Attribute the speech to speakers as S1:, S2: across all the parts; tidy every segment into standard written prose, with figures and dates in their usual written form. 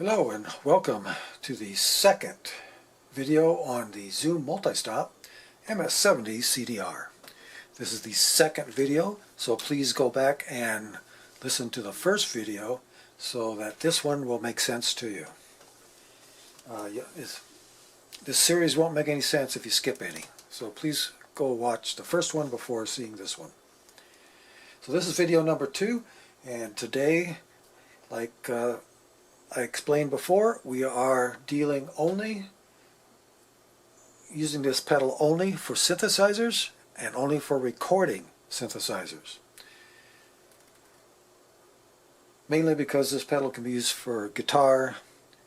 S1: Hello and welcome to the second video on the Zoom multi-stop MS-70CDR. This is the second video, so please go back and listen to the first video so that this one will make sense to you. This series won't make any sense if you skip any, so please go watch the first one before seeing this one. So this is video number 2, and today, like I explained before, we are dealing only, using this pedal only for synthesizers and only for recording synthesizers. Mainly because this pedal can be used for guitar,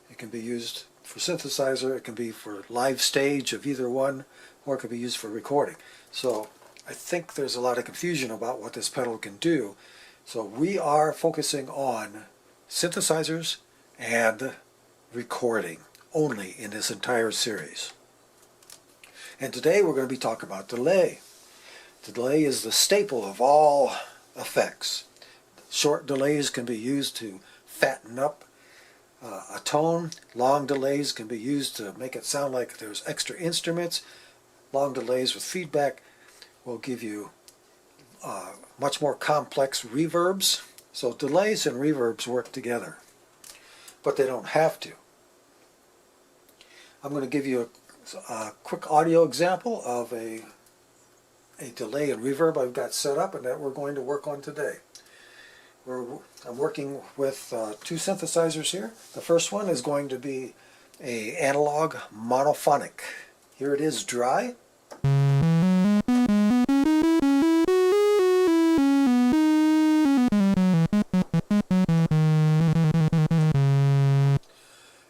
S1: it can be used for synthesizer, it can be for live stage of either one, or it can be used for recording. So I think there's a lot of confusion about what this pedal can do. So we are focusing on synthesizers and recording only in this entire series. And today we're going to be talking about delay. Delay is the staple of all effects. Short delays can be used to fatten up a tone. Long delays can be used to make it sound like there's extra instruments. Long delays with feedback will give you much more complex reverbs. So delays and reverbs work together, but they don't have to. I'm going to give you a quick audio example of a delay and reverb I've got set up and that we're going to work on today. I'm working with two synthesizers here. The first one is going to be an analog monophonic. Here it is, dry.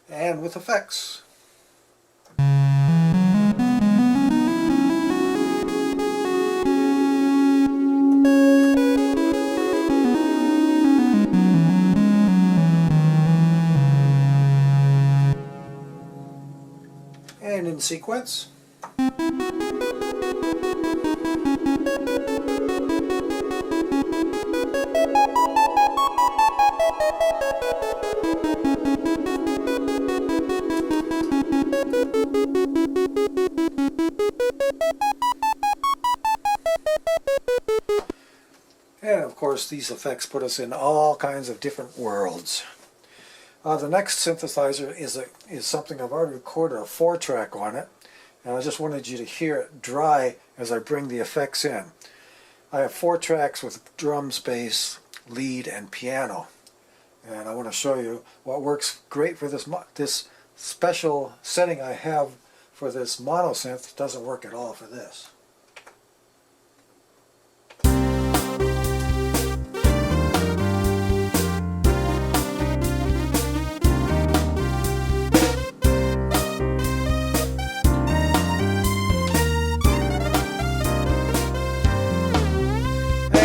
S1: And with effects. And in sequence. And of course these effects put us in all kinds of different worlds. The next synthesizer is something I've already recorded a 4-track on it, and I just wanted you to hear it dry as I bring the effects in. I have 4 tracks with drums, bass, lead, and piano, and I want to show you what works great for this special setting I have for this mono synth. It doesn't work at all for this.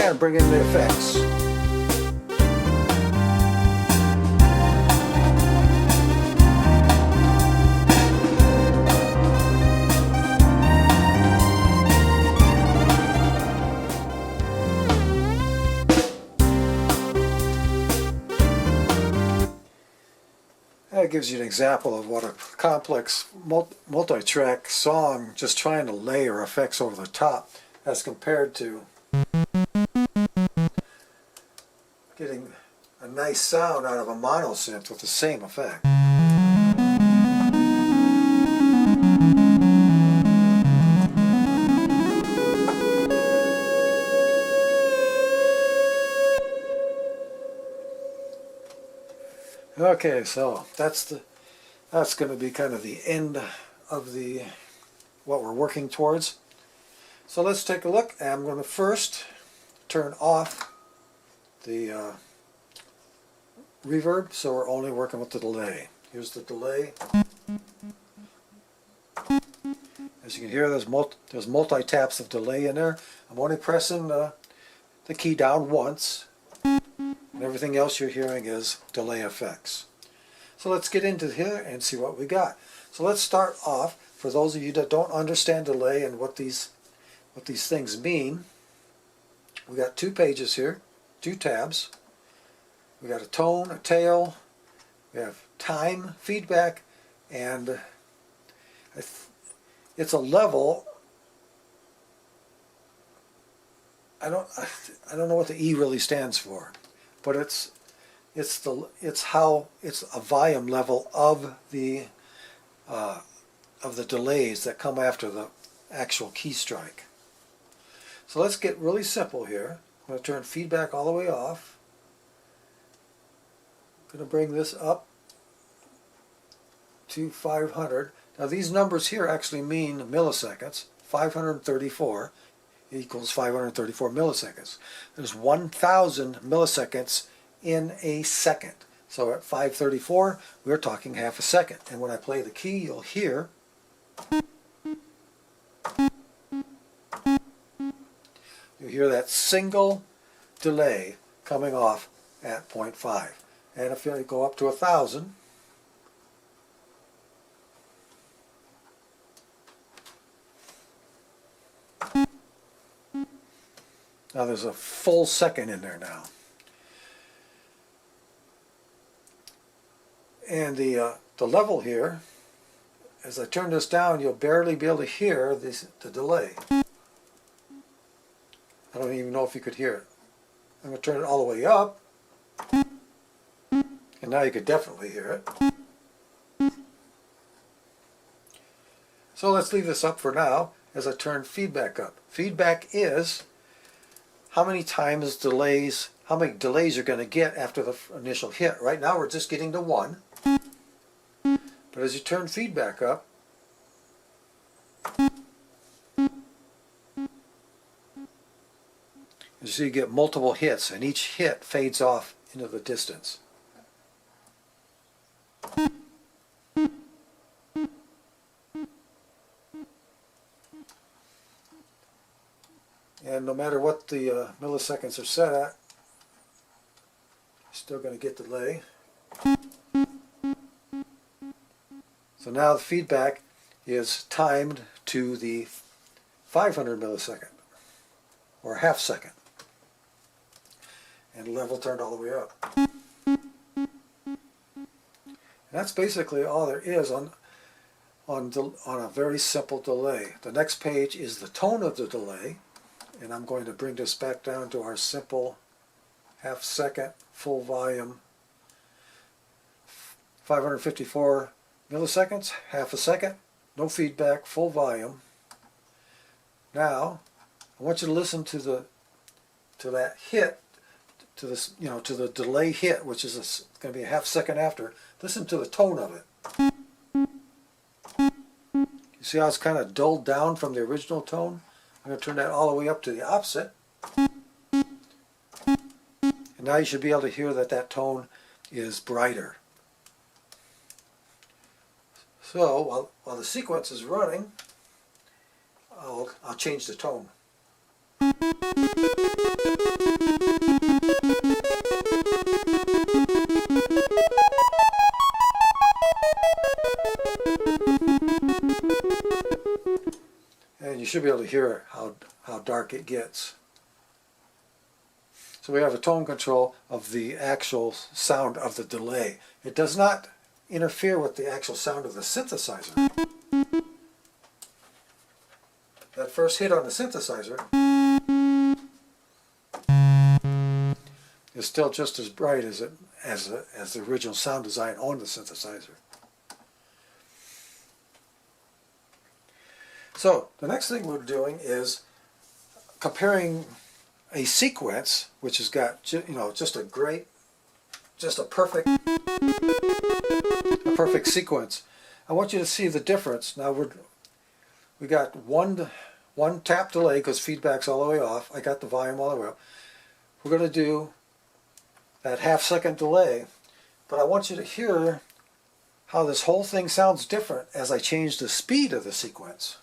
S1: And bring in the effects. That gives you an example of what a complex multi-track song just trying to layer effects over the top as compared to getting a nice sound out of a mono synth with the same effect. Okay, so that's going to be kind of the end of what we're working towards. So let's take a look. I'm going to first turn off the reverb, so we're only working with the delay. Here's the delay. As you can hear, there's multi-taps of delay in there. I'm only pressing the key down once, and everything else you're hearing is delay effects. So let's get into here and see what we got. So let's start off, for those of you that don't understand delay and what these things mean. We got 2 pages here, 2 tabs. We got a tone, a tail, we have time feedback, and it's a level. I don't know what the E really stands for, but it's a volume level of the delays that come after the actual key strike. So let's get really simple here. I'm going to turn feedback all the way off. I'm going to bring this up to 500. Now these numbers here actually mean milliseconds. 534 equals 534 milliseconds. There's 1,000 milliseconds in a second. So at 534, we're talking half a second. And when I play the key, you'll hear that single delay coming off at 0.5. And if you go up to 1,000, now there's a full second in there now. And the level here, as I turn this down, you'll barely be able to hear the delay. I don't even know if you could hear it. I'm going to turn it all the way up, and now you could definitely hear it. So let's leave this up for now as I turn feedback up. Feedback is how many delays you're going to get after the initial hit. Right now we're just getting to 1. But as you turn feedback up, you see you get multiple hits, and each hit fades off into the distance. And no matter what the milliseconds are set at, you're still going to get delay. So now the feedback is timed to the 500 millisecond, or half second. And level turned all the way up. And that's basically all there is on a very simple delay. The next page is the tone of the delay, and I'm going to bring this back down to our simple half second full volume, 554 milliseconds, half a second, no feedback, full volume. Now I want you to listen to that hit, to the delay hit, which is going to be a half second after. Listen to the tone of it. You see how it's kind of dulled down from the original tone? I'm going to turn that all the way up to the opposite. And now you should be able to hear that tone is brighter. So while the sequence is running, I'll change the tone. And you should be able to hear how dark it gets. So we have a tone control of the actual sound of the delay. It does not interfere with the actual sound of the synthesizer. That first hit on the synthesizer is still just as bright as the original sound design on the synthesizer. So the next thing we're doing is comparing a sequence which has got just a perfect sequence. I want you to see the difference. Now we got one tap delay because feedback's all the way off. I got the volume all the way up. We're going to do that half second delay, but I want you to hear how this whole thing sounds different as I change the speed of the sequence.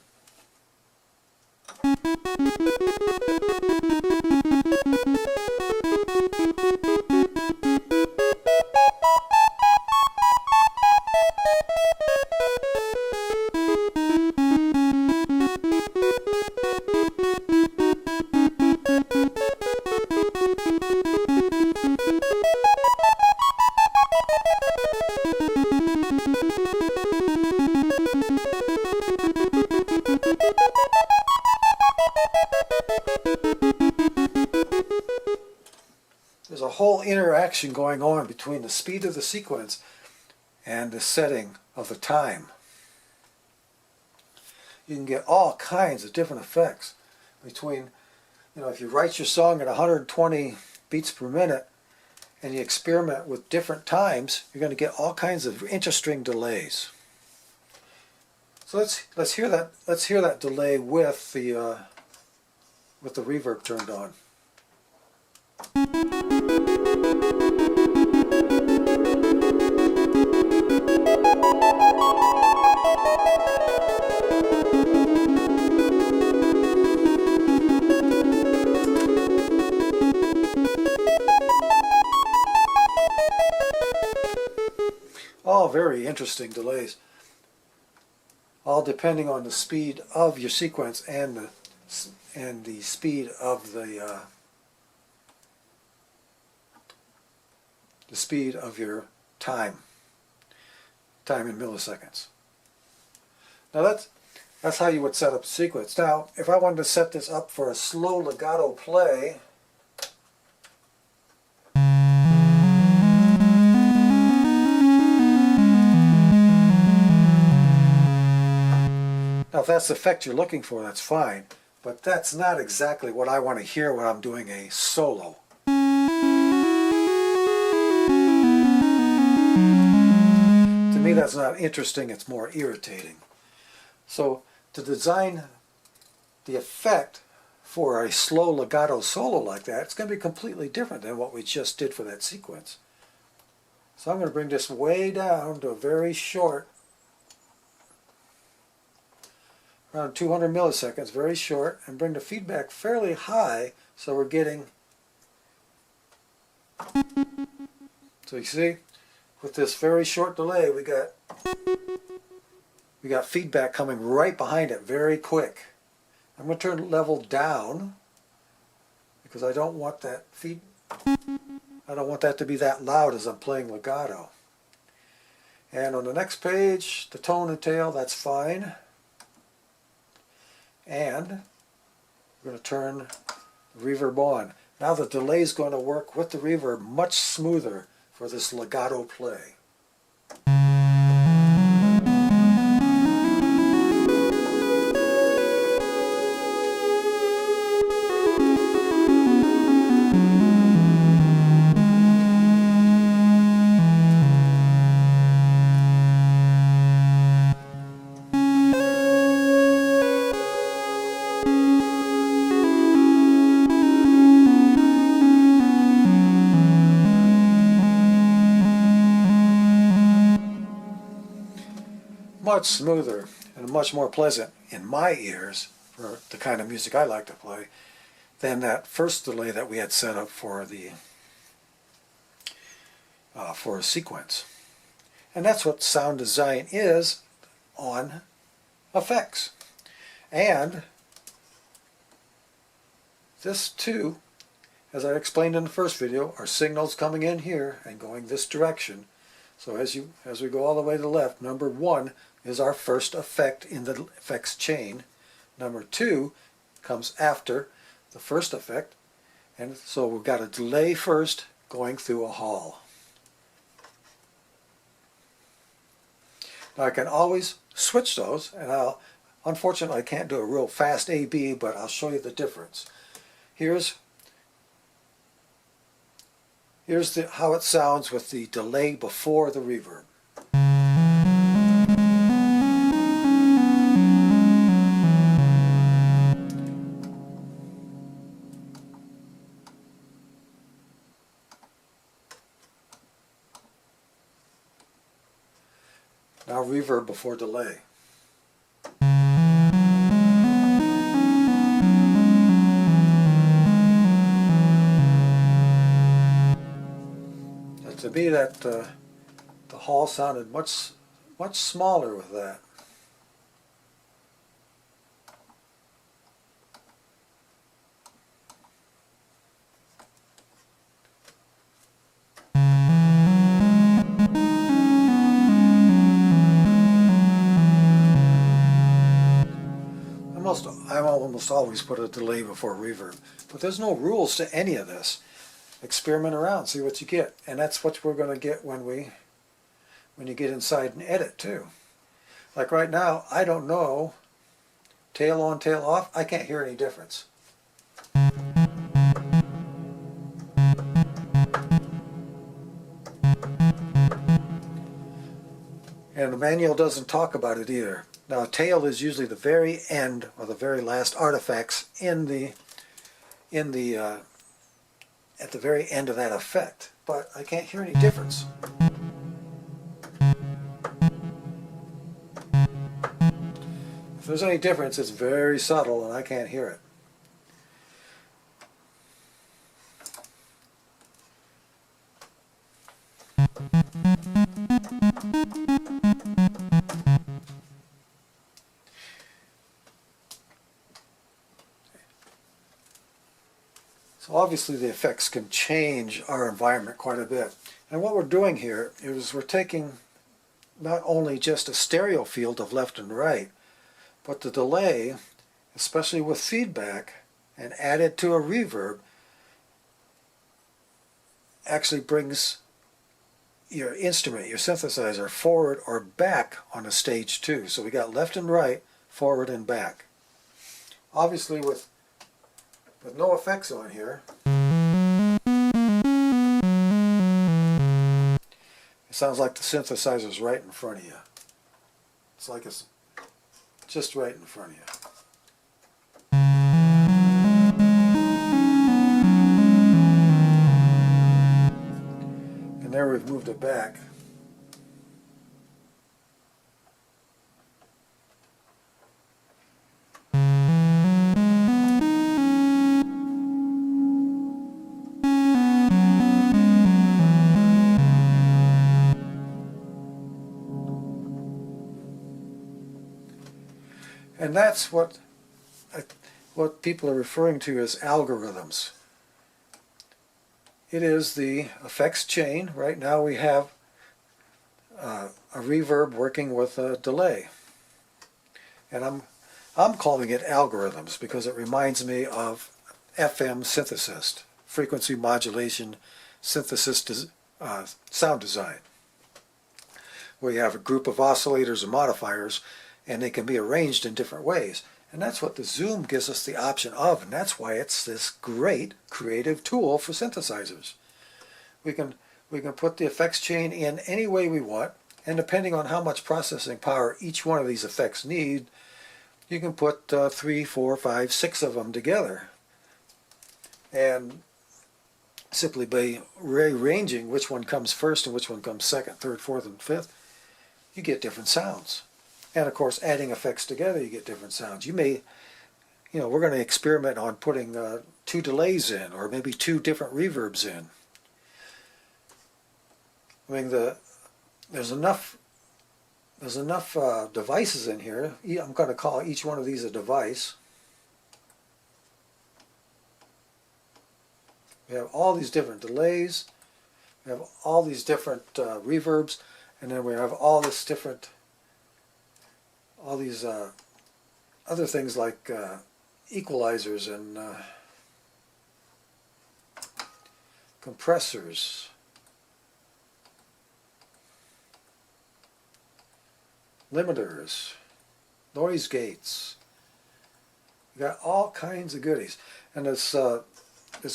S1: there's a whole interaction going on between the speed of the sequence and the setting of the time. You can get all kinds of different effects between, if you write your song at 120 beats per minute and you experiment with different times, you're going to get all kinds of interesting delays. So let's hear that delay with the reverb turned on. All very interesting delays, all depending on the speed of your sequence and the speed of the speed of your time in milliseconds. Now that's how you would set up a sequence. Now, if I wanted to set this up for a slow legato play, now if that's the effect you're looking for, that's fine, but that's not exactly what I want to hear when I'm doing a solo. To me, that's not interesting, it's more irritating. So to design the effect for a slow legato solo like that, it's going to be completely different than what we just did for that sequence. So I'm going to bring this way down to a very short, around 200 milliseconds, very short, and bring the feedback fairly high so we're getting, so you see, with this very short delay we got feedback coming right behind it very quick. I'm going to turn the level down because I don't want that to be that loud as I'm playing legato. And on the next page, the tone and tail, that's fine. And we're going to turn the reverb on. Now the delay is going to work with the reverb much smoother for this legato play. Much smoother and much more pleasant in my ears for the kind of music I like to play than that first delay that we had set up for the for a sequence. And that's what sound design is on effects. And this too, as I explained in the first video, are signals coming in here and going this direction. So as we go all the way to the left, number 1 is our first effect in the effects chain. Number 2 comes after the first effect, and so we've got a delay first going through a hall. Now I can always switch those, and unfortunately I can't do a real fast A-B, but I'll show you the difference. Here's how it sounds with the delay before the reverb. Now reverb before delay. To me, that the hall sounded much smaller with that. I almost always put a delay before reverb, but there's no rules to any of this. experiment around, see what you get. And that's what we're going to get when you get inside and edit too. Like right now, I don't know, tail on, tail off, I can't hear any difference. And the manual doesn't talk about it either. Now, tail is usually the very end or the very last artifacts at the very end of that effect. But I can't hear any difference. If there's any difference, it's very subtle and I can't hear it. So obviously the effects can change our environment quite a bit. And what we're doing here is we're taking not only just a stereo field of left and right, but the delay, especially with feedback, and add it to a reverb, actually brings your instrument, your synthesizer, forward or back on a stage too. So we got left and right, forward and back. Obviously with no effects on here, it sounds like the synthesizer's right in front of you. It's like it's just right in front of you. And there we've moved it back. And that's what people are referring to as algorithms. It is the effects chain. Right now we have a reverb working with a delay. And I'm calling it algorithms because it reminds me of FM synthesis, frequency modulation synthesis sound design, where you have a group of oscillators and modifiers, and they can be arranged in different ways. And that's what the Zoom gives us the option of, and that's why it's this great creative tool for synthesizers. We can put the effects chain in any way we want, and depending on how much processing power each one of these effects need, you can put 3, 4, 5, 6 of them together. And simply by rearranging which one comes first and which one comes second, third, fourth, and fifth, you get different sounds. And of course, adding effects together, you get different sounds. You may, we're going to experiment on putting 2 delays in, or maybe 2 different reverbs in. I mean, there's enough devices in here. I'm going to call each one of these a device. We have all these different delays. We have all these different reverbs, and then we have all these other things like equalizers and compressors, limiters, noise gates. You got all kinds of goodies, and this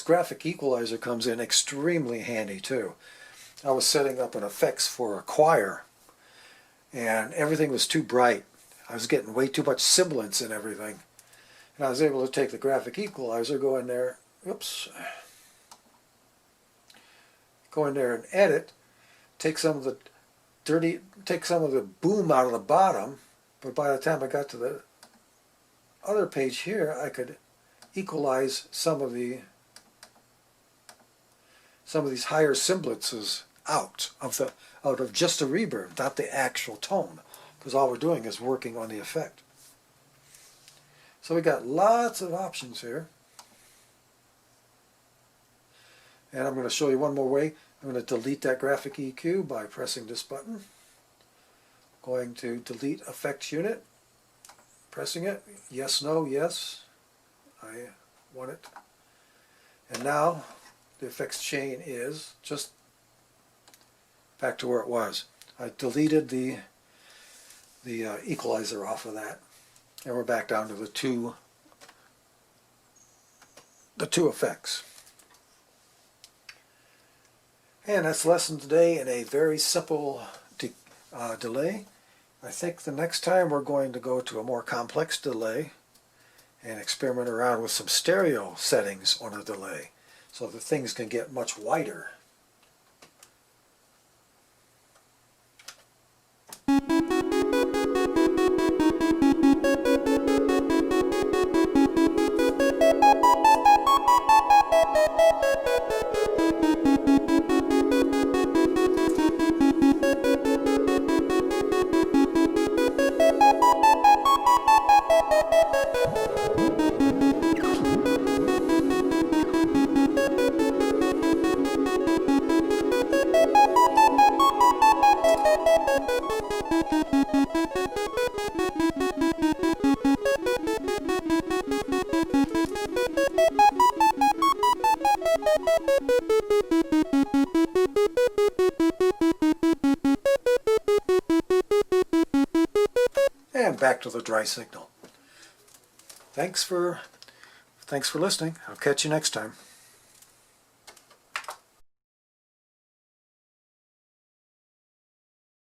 S1: graphic equalizer comes in extremely handy too. I was setting up an effects for a choir, and everything was too bright. I was getting way too much sibilance and everything. And I was able to take the graphic equalizer, go in there and edit, take some of the boom out of the bottom, but by the time I got to the other page here, I could equalize some of these higher sibilances out of just the reverb, not the actual tone, because all we're doing is working on the effect. So we got lots of options here. And I'm going to show you one more way. I'm going to delete that graphic EQ by pressing this button. Going to delete effects unit, pressing it, yes, no, yes, I want it. And now the effects chain is just back to where it was. I deleted the equalizer off of that, and we're back down to the two effects. And that's the lesson today in a very simple delay. I think the next time we're going to go to a more complex delay and experiment around with some stereo settings on a delay so that things can get much wider. And back to the dry signal. Thanks for listening. I'll catch you next time.